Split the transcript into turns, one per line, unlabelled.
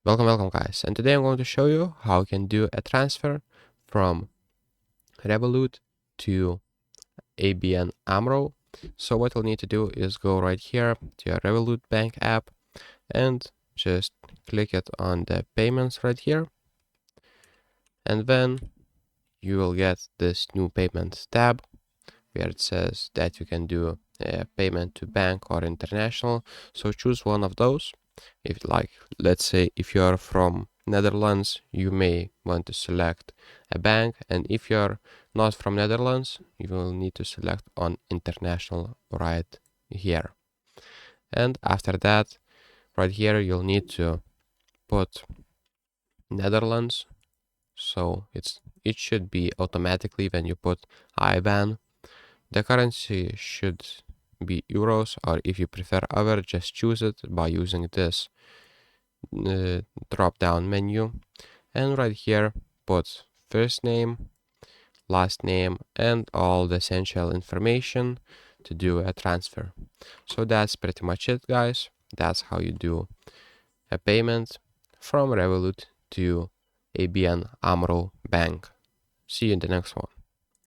Welcome guys, and today I'm going to show you how you can do a transfer from Revolut to ABN AMRO. So what you'll need to do is go right here to your Revolut bank app and just click it on the payments right here, and then you will get this new payments tab where it says that you can do a payment to bank or international. So choose one of those. If let's say if you're from Netherlands, you may want to select a bank, and if you're not from Netherlands, you will need to select on international right here. And after that, right here, you'll need to put Netherlands. So it should be automatically when you put IBAN. The currency should be euros, or if you prefer other, just choose it by using this drop down menu, and right here put first name, last name, and all the essential information to do a transfer. So that's pretty much it, guys. That's how you do a payment from Revolut to ABN AMRO Bank. See you in the next one.